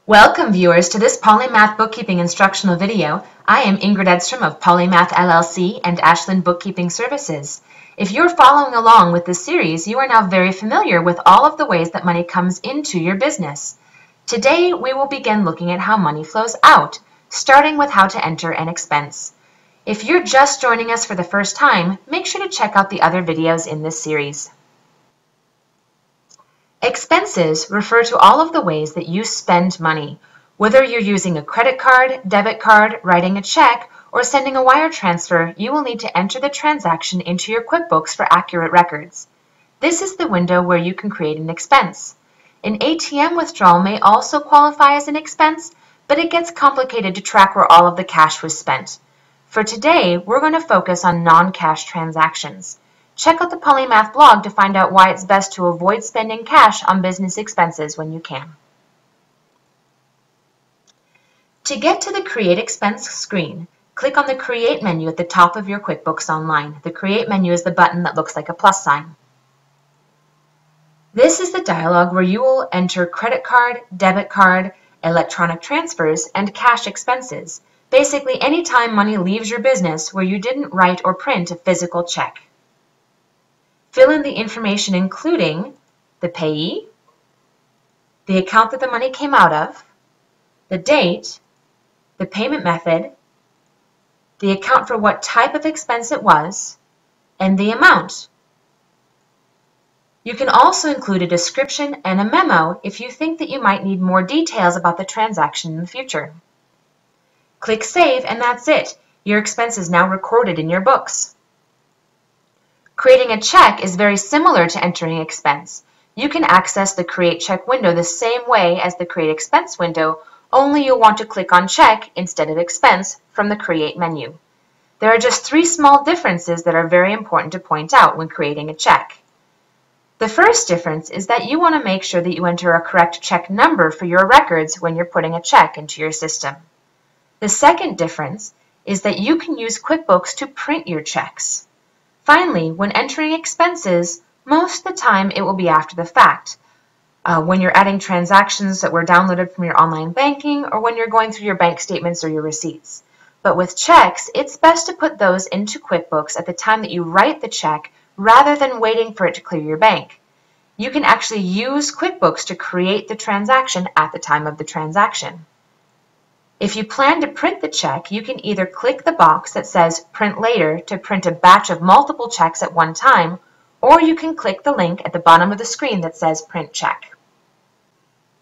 Welcome viewers to this Polymath bookkeeping instructional video. I am Ingrid Edstrom of Polymath LLC and Ashland Bookkeeping Services. If you're following along with this series, you are now very familiar with all of the ways that money comes into your business. Today we will begin looking at how money flows out, starting with how to enter an expense. If you're just joining us for the first time, make sure to check out the other videos in this series. Expenses refer to all of the ways that you spend money. Whether you're using a credit card, debit card, writing a check, or sending a wire transfer, you will need to enter the transaction into your QuickBooks for accurate records. This is the window where you can create an expense. An ATM withdrawal may also qualify as an expense, but it gets complicated to track where all of the cash was spent. For today, we're going to focus on non-cash transactions. Check out the Polymath blog to find out why it's best to avoid spending cash on business expenses when you can. To get to the Create Expense screen, click on the Create menu at the top of your QuickBooks Online. The Create menu is the button that looks like a plus sign. This is the dialog where you will enter credit card, debit card, electronic transfers, and cash expenses. Basically, any time money leaves your business where you didn't write or print a physical check. Fill in the information including the payee, the account that the money came out of, the date, the payment method, the account for what type of expense it was, and the amount. You can also include a description and a memo if you think that you might need more details about the transaction in the future. Click Save and that's it. Your expense is now recorded in your books. Creating a check is very similar to entering expense. You can access the Create Check window the same way as the Create Expense window, only you'll want to click on Check instead of Expense from the Create menu. There are just 3 small differences that are very important to point out when creating a check. The first difference is that you want to make sure that you enter a correct check number for your records when you're putting a check into your system. The second difference is that you can use QuickBooks to print your checks. Finally, when entering expenses, most of the time it will be after the fact, when you're adding transactions that were downloaded from your online banking or when you're going through your bank statements or your receipts. But with checks, it's best to put those into QuickBooks at the time that you write the check rather than waiting for it to clear your bank. You can actually use QuickBooks to create the transaction at the time of the transaction. If you plan to print the check, you can either click the box that says Print Later to print a batch of multiple checks at one time, or you can click the link at the bottom of the screen that says Print Check.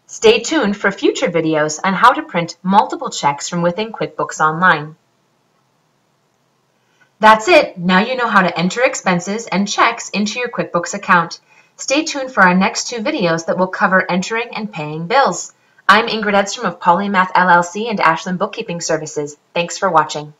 Stay tuned for future videos on how to print multiple checks from within QuickBooks Online. That's it. Now you know how to enter expenses and checks into your QuickBooks account. Stay tuned for our next 2 videos that will cover entering and paying bills. I'm Ingrid Edstrom of Polymath LLC and Ashland Bookkeeping Services. Thanks for watching.